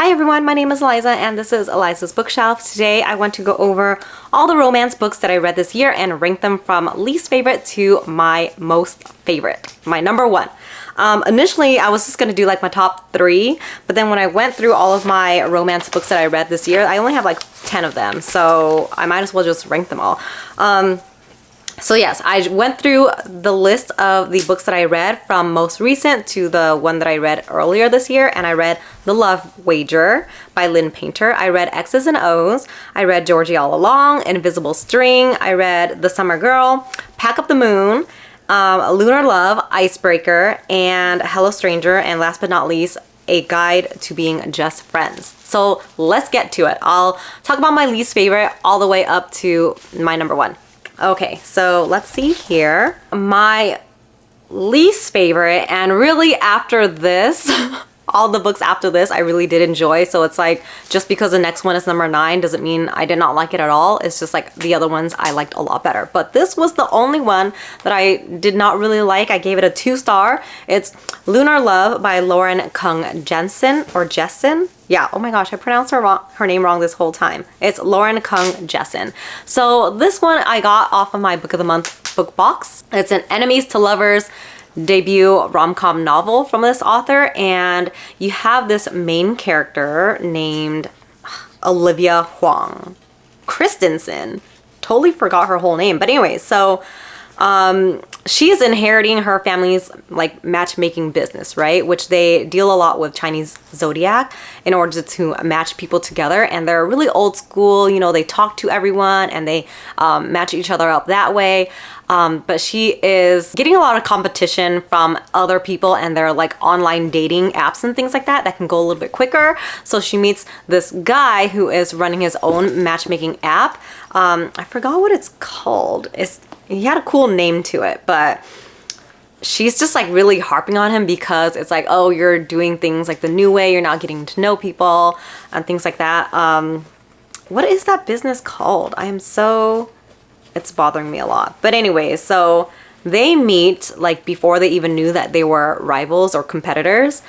Hi everyone, my name is Eliza and this is Eliza's Bookshelf. Today I want to go over all the romance books that I read this year and rank them from least favorite to my most favorite, my number one. Initially I was just going to do like my top 3, but then when I went through all of my romance books that I read this year, I only have like 10 of them, so I might as well just rank them all. So yes, I went through the list of the books that I read from most recent to the one that I read earlier this year, and I read The Love Wager by Lynn Painter. I read X's and O's. I read Georgie All Along, Invisible String. I read The Summer Girl, Pack Up the Moon, Lunar Love, Icebreaker, and Hello Stranger, and last but not least, A Guide to Being Just Friends. So let's get to it. I'll talk about my least favorite all the way up to my number one. Okay, so let's see here. My least favorite, and really after this, all the books after this I really did enjoy. So it's like, just because the next one is number 9 doesn't mean I did not like it at all. It's just like the other ones I liked a lot better. But this was the only one that I did not really like. I gave it a 2-star. It's Lunar Love by Lauren Kung Jensen, or Jessen. Yeah, oh my gosh, I pronounced her name wrong this whole time. It's Lauren Kung Jessen. So this one I got off of my Book of the Month book box. It's an Enemies to Lovers debut rom-com novel from this author, and you have this main character named Olivia Huang Christensen. Totally forgot her whole name, but anyway, so she is inheriting her family's like matchmaking business, right? Which they deal a lot with Chinese zodiac in order to match people together. And they're really old school, you know, they talk to everyone and they match each other up that way. But she is getting a lot of competition from other people and their like online dating apps and things like that can go a little bit quicker. So she meets this guy who is running his own matchmaking app. I forgot what it's called. He had a cool name to it, but she's just like really harping on him because it's like, oh, you're doing things like the new way, you're not getting to know people and things like that. What is that business called? It's bothering me a lot. But anyway, so they meet like before they even knew that they were rivals or competitors.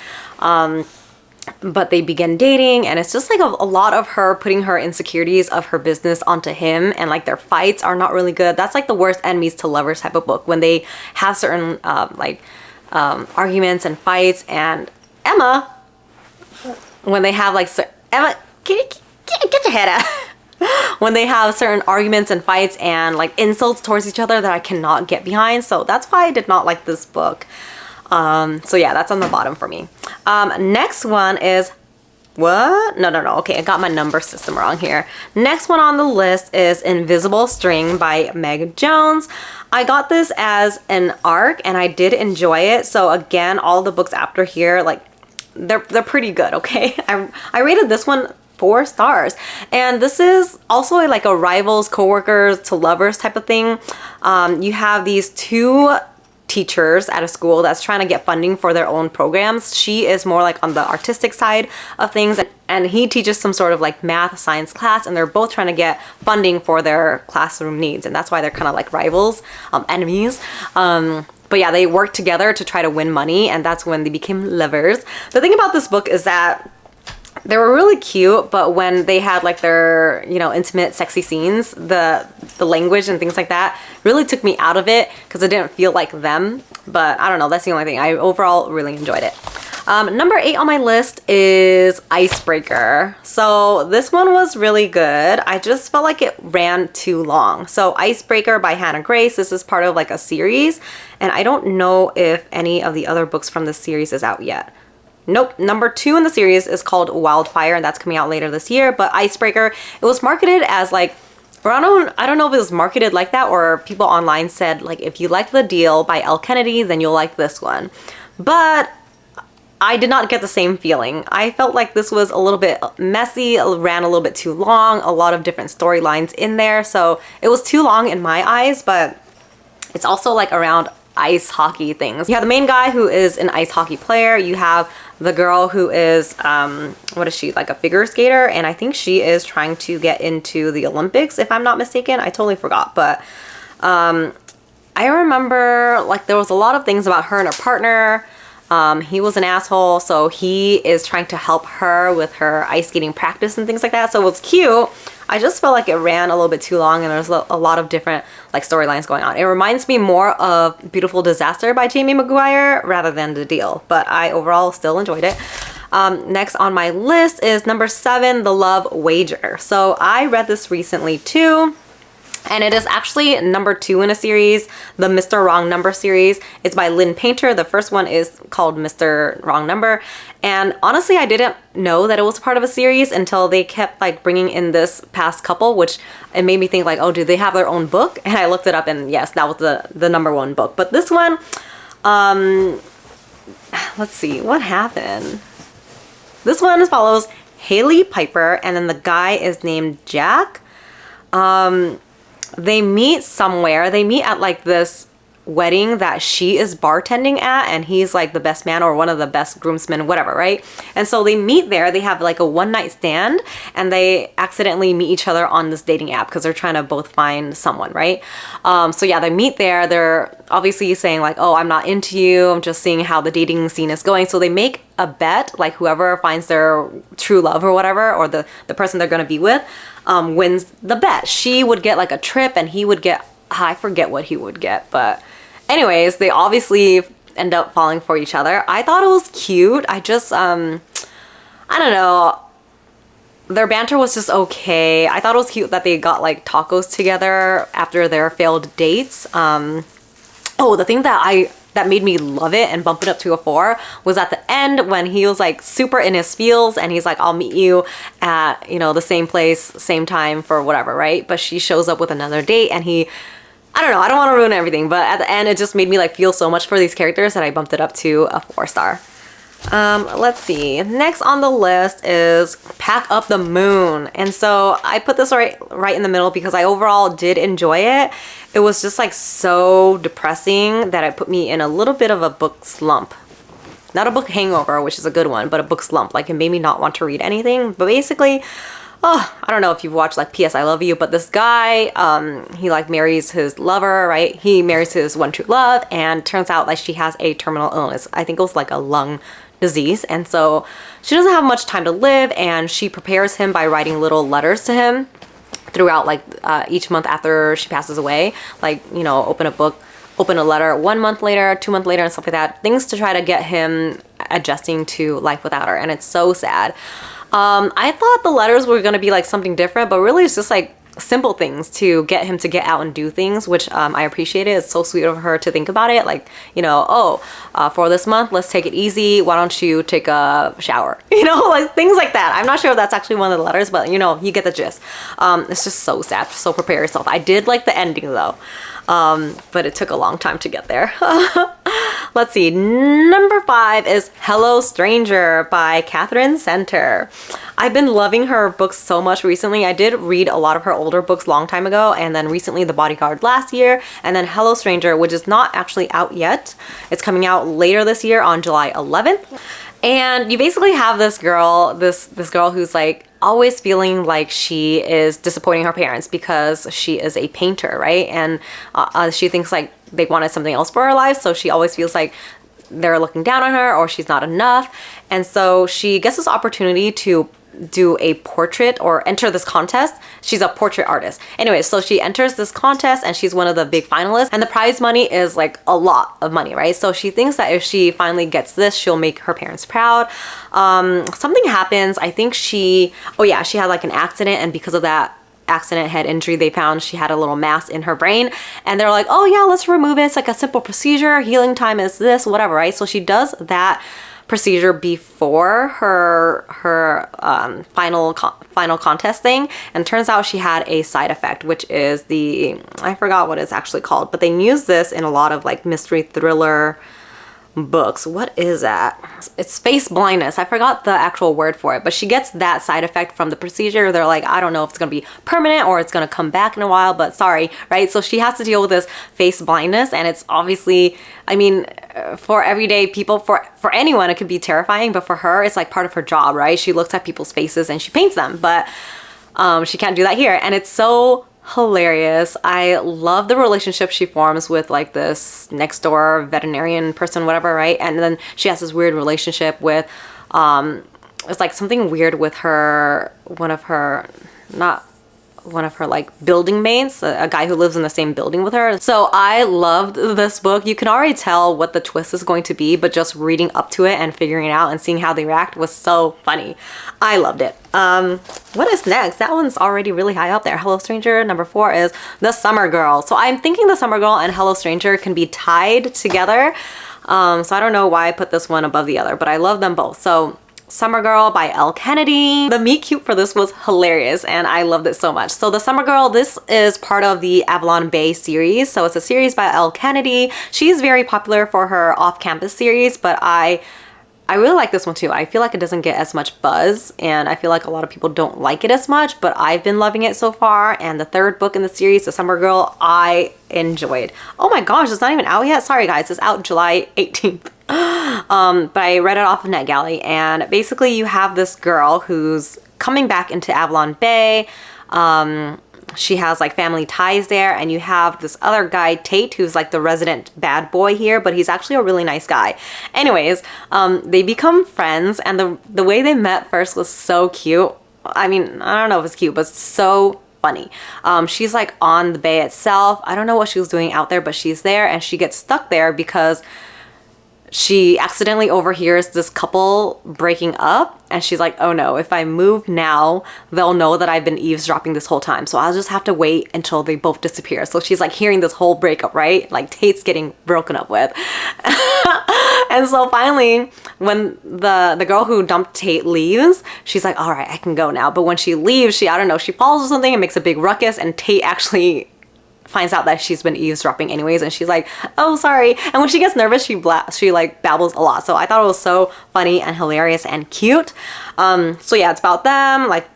But they begin dating, and it's just like a lot of her putting her insecurities of her business onto him, and like their fights are not really good. That's like the worst enemies to lovers type of book, when they have certain arguments and fights. And Emma, when they have like Emma, get your head out. When they have certain arguments and fights and like insults towards each other that I cannot get behind. So that's why I did not like this book. So yeah, that's on the bottom for me. Next one is, what? No. Okay, I got my number system wrong here. Next one on the list is Invisible String by Meg Jones. I got this as an ARC and I did enjoy it. So again, all the books after here, like they're pretty good, okay? I rated this one 4 stars. And this is also like a rivals, co-workers to lovers type of thing. You have these 2 teachers at a school that's trying to get funding for their own programs. She is more like on the artistic side of things, and he teaches some sort of like math science class, and they're both trying to get funding for their classroom needs, and that's why they're kind of like rivals, enemies. But yeah, they work together to try to win money, and that's when they became lovers. The thing about this book is that they were really cute, but when they had like their, you know, intimate, sexy scenes, the language and things like that really took me out of it because it didn't feel like them. But I don't know, that's the only thing. I overall really enjoyed it. Number 8 on my list is Icebreaker. So this one was really good. I just felt like it ran too long. So Icebreaker by Hannah Grace. This is part of like a series, and I don't know if any of the other books from this series is out yet. Nope, number 2 in the series is called Wildfire, and that's coming out later this year. But Icebreaker, it was marketed as like, or I don't know if it was marketed like that, or people online said like, if you like The Deal by Elle Kennedy, then you'll like this one. But I did not get the same feeling. I felt like this was a little bit messy, it ran a little bit too long, a lot of different storylines in there. So it was too long in my eyes, but it's also like around ice hockey things. You have the main guy who is an ice hockey player. You have the girl who is, what is she, like a figure skater? And I think she is trying to get into the Olympics, if I'm not mistaken. I totally forgot. But I remember like there was a lot of things about her and her partner He was an asshole, so he is trying to help her with her ice skating practice and things like that. So it was cute. I just felt like it ran a little bit too long and there's a lot of different like storylines going on. It reminds me more of Beautiful Disaster by Jamie Maguire rather than The Deal, but I overall still enjoyed it. Next on my list is number 7, The Love Wager. So I read this recently too. And it is actually number 2 in a series, the Mr. Wrong Number series. It's by Lynn Painter. The first one is called Mr. Wrong Number. And honestly, I didn't know that it was part of a series until they kept like bringing in this past couple, which it made me think like, oh, do they have their own book? And I looked it up and yes, that was the number 1 book. But this one, let's see, what happened? This one follows Haley Piper and then the guy is named Jack. They meet somewhere. They meet at like this wedding that she is bartending at and he's like the best man or one of the best groomsmen, whatever, right? And so they meet there. They have like a one-night stand and they accidentally meet each other on this dating app because they're trying to both find someone, right? So yeah, they meet there. They're obviously saying like, oh, I'm not into you. I'm just seeing how the dating scene is going. So they make a bet, like whoever finds their true love or whatever, or the person they're going to be with, wins the bet. She would get like a trip and he would get, I forget what he would get, but anyways, they obviously end up falling for each other. I thought it was cute. I just, I don't know. Their banter was just okay. I thought it was cute that they got like tacos together after their failed dates. Oh, the thing that made me love it and bump it up to a 4 was at the end when he was like super in his feels and he's like, I'll meet you at, you know, the same place, same time for whatever, right? But she shows up with another date and I don't know, I don't want to ruin everything, but at the end it just made me like feel so much for these characters that I bumped it up to a 4-star. Let's see. Next on the list is Pack Up the Moon. And so I put this right in the middle because I overall did enjoy it. It was just like so depressing that it put me in a little bit of a book slump. Not a book hangover, which is a good one, but a book slump. Like it made me not want to read anything. But basically, oh, I don't know if you've watched like P.S. I Love You, but this guy, he like marries his lover, right? He marries his one true love and turns out like she has a terminal illness. I think it was like a lung disease. And so she doesn't have much time to live and she prepares him by writing little letters to him throughout like each month after she passes away. Like, you know, open a letter 1 month later, 2 months later and stuff like that. Things to try to get him adjusting to life without her. And it's so sad. I thought the letters were going to be like something different, but really it's just like simple things to get him to get out and do things, which I appreciated. It's so sweet of her to think about it. Like, you know, oh, for this month, let's take it easy. Why don't you take a shower? You know, like things like that. I'm not sure if that's actually one of the letters, but you know, you get the gist. It's just so sad. So prepare yourself. I did like the ending though. But it took a long time to get there. Let's see. Number 5 is Hello Stranger by Catherine Center. I've been loving her books so much recently. I did read a lot of her older books long time ago, and then recently The Bodyguard last year, and then Hello Stranger, which is not actually out yet. It's coming out later this year on July 11th. And you basically have this girl, this girl who's like always feeling like she is disappointing her parents because she is a painter, right? And she thinks like they wanted something else for her life, so she always feels like they're looking down on her or she's not enough. And so she gets this opportunity to do a portrait or enter this contest. She's a portrait artist. Anyway, so she enters this contest and she's one of the big finalists and the prize money is like a lot of money, right? So she thinks that if she finally gets this, she'll make her parents proud. Something happens. I think she had like an accident, and because of that accident, head injury, they found she had a little mass in her brain, and they're like, oh yeah, let's remove it. It's like a simple procedure. Healing time is this, whatever, right? So she does that procedure before her final contest thing, and turns out she had a side effect, which is I forgot what it's actually called, but they use this in a lot of like mystery thriller books. What is that? It's face blindness. I forgot the actual word for it, but she gets that side effect from the procedure. They're like, I don't know if it's gonna be permanent or it's gonna come back in a while, but sorry, right? So she has to deal with this face blindness, and it's obviously, I mean, for everyday people, for anyone, it could be terrifying, but for her, it's like part of her job, right? She looks at people's faces and she paints them, but she can't do that here. And it's so hilarious. I love the relationship she forms with like this next door veterinarian person, whatever, right? And then she has this weird relationship with, it's like something weird with her, not one of her like building mates, a guy who lives in the same building with her. So I loved this book. You can already tell what the twist is going to be, but just reading up to it and figuring it out and seeing how they react was so funny. I loved it. What is next? That one's already really high up there. Hello Stranger. Number 4 is The Summer Girl. So I'm thinking The Summer Girl and Hello Stranger can be tied together. So I don't know why I put this one above the other, but I love them both. So Summer Girl by Elle Kennedy. The meet cute for this was hilarious and I loved it so much. So The Summer Girl, this is part of the Avalon Bay series. So it's a series by Elle Kennedy. She's very popular for her off-campus series, but I really like this one too. I feel like it doesn't get as much buzz and I feel like a lot of people don't like it as much, but I've been loving it so far. And the third book in the series, The Summer Girl, I enjoyed. Oh my gosh, it's not even out yet? Sorry guys, it's out July 18th. But I read it off of NetGalley and basically you have this girl who's coming back into Avalon Bay. She has like family ties there and you have this other guy, Tate, who's like the resident bad boy here, but he's actually a really nice guy. Anyways, they become friends and the way they met first was so cute. I mean, I don't know if it's cute, but so funny. She's like on the bay itself. I don't know what she was doing out there, but she's there and she gets stuck there because she accidentally overhears this couple breaking up and she's like, oh no, if I move now, they'll know that I've been eavesdropping this whole time. So I'll just have to wait until they both disappear. So she's like hearing this whole breakup, right? Like Tate's getting broken up with. And so finally, when the girl who dumped Tate leaves, she's like, all right, I can go now. But when she leaves, I don't know, she falls or something and makes a big ruckus and Tate actually finds out that she's been eavesdropping anyways and she's like, oh sorry. And when she gets nervous she like babbles a lot. So I thought it was so funny and hilarious and cute. So yeah, it's about them, like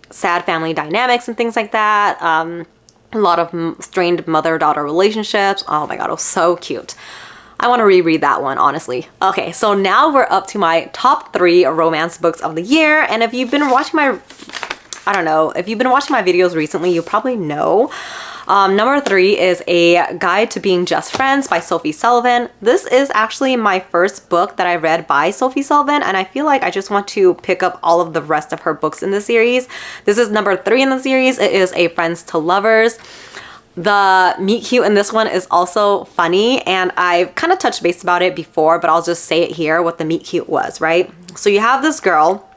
sad family dynamics and things like that. A lot of strained mother-daughter relationships. Oh my god, it was so cute. I want to reread that one, honestly. Okay, so now we're up to my top 3 romance books of the year. And if you've been watching my, I don't know, if you've been watching my videos recently, you probably know. Number 3 is A Guide to Being Just Friends by Sophie Sullivan. This is actually my first book that I read by Sophie Sullivan, and I feel like I just want to pick up all of the rest of her books in the series. This is number 3 in the series. It is A Friends to Lovers. The meet cute in this one is also funny, and I've kind of touched base about it before, but I'll just say it here what the meet cute was, right? So you have this girl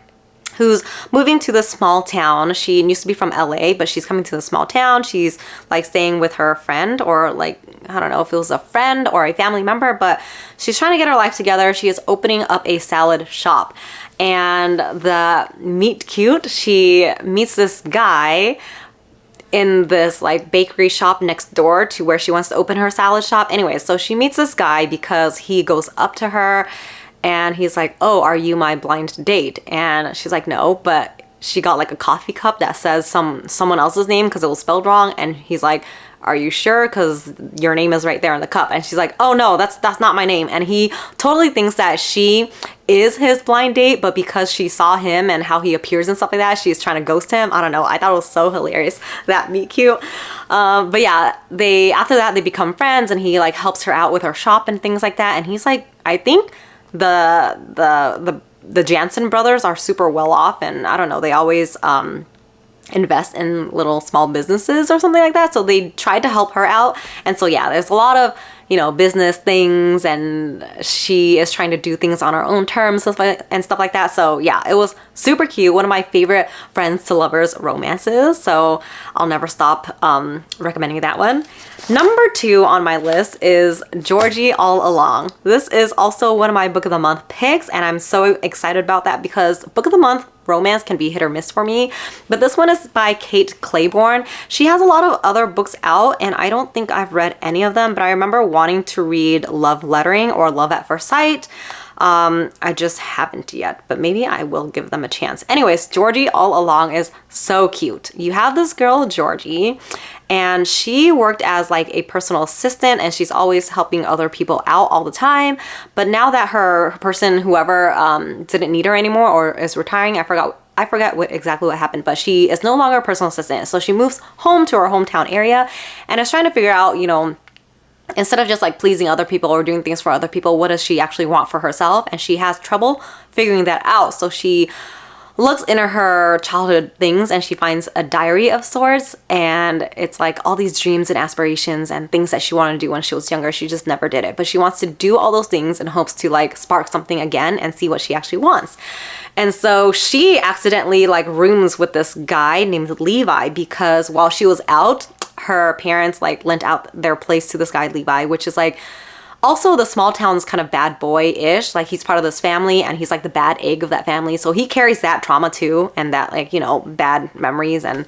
who's moving to this small town. She used to be from LA, but she's coming to the small town. She's like staying with her friend, or like, I don't know if it was a friend or a family member, but she's trying to get her life together. She is opening up a salad shop. And the meet cute, she meets this guy in this like bakery shop next door to where she wants to open her salad shop. Anyway, so she meets this guy because he goes up to her and he's like, oh, are you my blind date? And she's like, no, but she got like a coffee cup that says someone else's name because it was spelled wrong. And he's like, are you sure? Because your name is right there in the cup. And she's like, oh no, that's not my name. And he totally thinks that she is his blind date, but because she saw him and how he appears and stuff like that, she's trying to ghost him. I don't know. I thought it was so hilarious, that meet cute. But yeah, after that they become friends and he like helps her out with her shop and things like that. And he's like, I think the Jansen brothers are super well off, and I don't know, they always invest in little small businesses or something like that. So they tried to help her out. And so yeah, there's a lot of, you know, business things, and she is trying to do things on her own terms and stuff like that. So yeah, it was super cute. One of my favorite friends to lovers romances. So I'll never stop recommending that one. Number 2 on my list is Georgie All Along. This is also one of my book of the month picks, and I'm so excited about that because book of the month romance can be hit or miss for me. But this one is by Kate Claiborne. She has a lot of other books out, and I don't think I've read any of them, but I remember wanting to read Love Lettering or Love at First Sight. I just haven't yet, but maybe I will give them a chance. Anyways, Georgie All Along is so cute. You have this girl, Georgie, and she worked as like a personal assistant, and she's always helping other people out all the time. But now that her person, whoever didn't need her anymore or is retiring, I I forget exactly what happened, but she is no longer a personal assistant. So she moves home to her hometown area and is trying to figure out, you know, instead of just like pleasing other people or doing things for other people, what does she actually want for herself? And she has trouble figuring that out. So she looks into her childhood things and she finds a diary of sorts, and it's like all these dreams and aspirations and things that she wanted to do when she was younger. She just never did it, but she wants to do all those things in hopes to like spark something again and see what she actually wants. And so she accidentally like rooms with this guy named Levi, because while she was out, her parents like lent out their place to this guy Levi, which is like also the small town's kind of bad boy-ish. Like he's part of this family and he's like the bad egg of that family. So he carries that trauma too, and that like, you know, bad memories and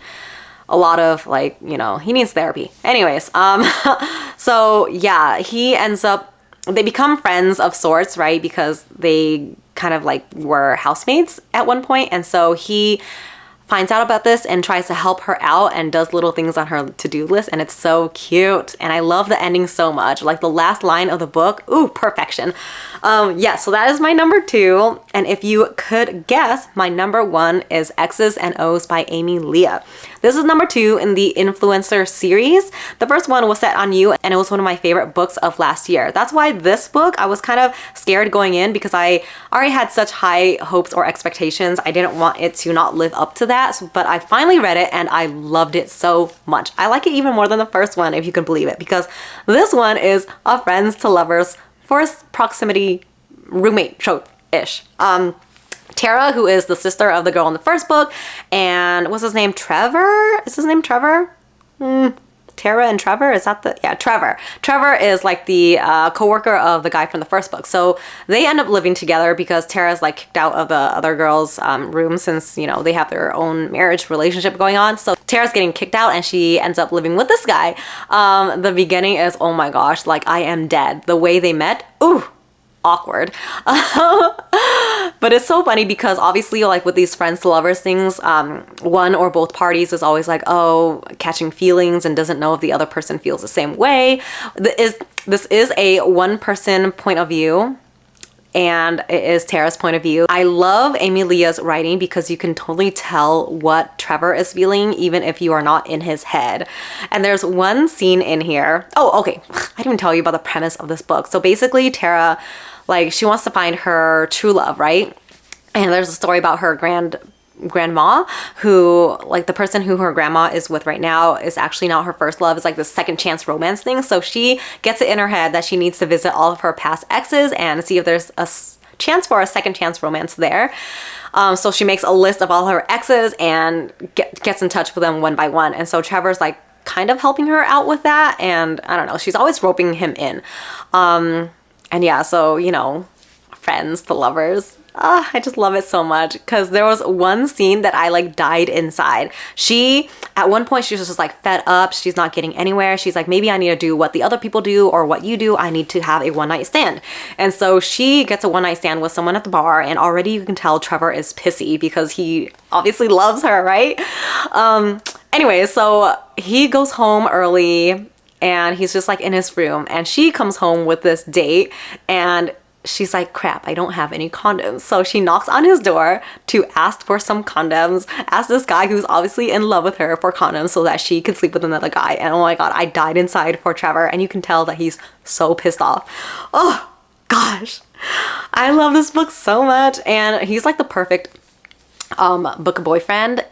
a lot of like, you know, he needs therapy. Anyways, so yeah, he ends up, they become friends of sorts, right? Because they kind of like were housemates at one point. And so he finds out about this and tries to help her out and does little things on her to-do list, and it's so cute. And I love the ending so much. Like the last line of the book, ooh, perfection. Yeah, so that is my number 2. And if you could guess, my number 1 is X's and O's by Amy Leah. This is number 2 in the Influencer series. The first one was Set on You, and it was one of my favorite books of last year. That's why this book, I was kind of scared going in because I already had such high hopes or expectations. I didn't want it to not live up to that, but I finally read it and I loved it so much. I like it even more than the first one, if you can believe it, because this one is a friends to lovers forced proximity roommate trope-ish. Tara, who is the sister of the girl in the first book, and what's his name? Trevor? Is his name Trevor? Tara and Trevor? Is that the... Yeah, Trevor. Trevor is like the co-worker of the guy from the first book. So they end up living together because Tara's like kicked out of the other girl's room since, you know, they have their own marriage relationship going on. So Tara's getting kicked out and she ends up living with this guy. The beginning is, oh my gosh, like I am dead. The way they met, ooh, awkward. But it's so funny because obviously like with these friends to lovers things, one or both parties is always like, oh, catching feelings and doesn't know if the other person feels the same way. This is a one person point of view, and it is Tara's point of view. I love Amy Leah's writing because you can totally tell what Trevor is feeling even if you are not in his head. And there's one scene in here. Oh, okay. I didn't even tell you about the premise of this book. So basically Tara, like she wants to find her true love, right? And there's a story about her grandma who, like the person who her grandma is with right now is actually not her first love. It's like the second chance romance thing. So she gets it in her head that she needs to visit all of her past exes and see if there's a chance for a second chance romance there. So she makes a list of all her exes and gets in touch with them one by one. And so Trevor's like kind of helping her out with that. And I don't know, she's always roping him in. And yeah, so, you know, friends to lovers. I just love it so much because there was one scene that I like died inside. She, at one point, she was just like fed up. She's not getting anywhere. She's like, maybe I need to do what the other people do or what you do. I need to have a one night stand. And so she gets a one night stand with someone at the bar, and already you can tell Trevor is pissy because he obviously loves her, right? Anyway, so he goes home early and he's just like in his room, and she comes home with this date and she's like, crap, I don't have any condoms. So she knocks on his door to ask for some condoms, ask this guy who's obviously in love with her for condoms so that she could sleep with another guy. And oh my God, I died inside for Trevor, and you can tell that he's so pissed off. Oh gosh, I love this book so much, and he's like the perfect book boyfriend.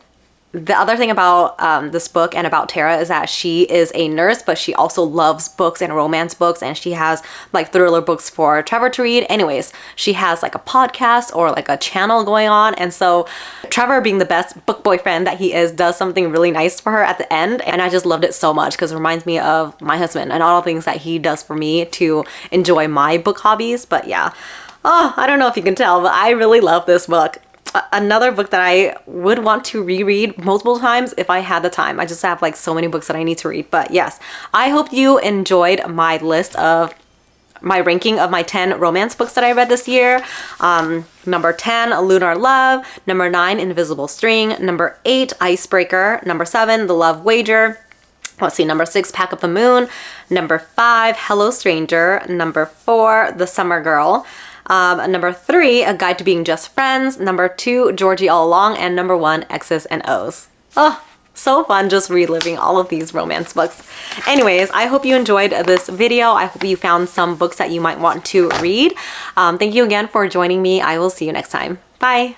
The other thing about this book and about Tara is that she is a nurse, but she also loves books and romance books, and she has like thriller books for Trevor to read. Anyways, she has like a podcast or like a channel going on, and so Trevor, being the best book boyfriend that he is, does something really nice for her at the end, and I just loved it so much because it reminds me of my husband and all the things that he does for me to enjoy my book hobbies. But yeah, oh, I don't know if you can tell, but I really love this book. Another book that I would want to reread multiple times if I had the time. I just have like so many books that I need to read. But yes, I hope you enjoyed my list of my ranking of my 10 romance books that I read this year. Number 10, Lunar Love. Number 9, Invisible String. Number 8, Icebreaker. Number 7, The Love Wager. Let's see, number 6, Pack Up the Moon. Number 5, Hello Stranger. Number 4, The Summer Girl. Number 3, A Guide to Being Just Friends. Number 2, Georgie All Along. And number 1, X's and O's. Oh, so fun just reliving all of these romance books. Anyways, I hope you enjoyed this video. I hope you found some books that you might want to read. Thank you again for joining me. I will see you next time. Bye!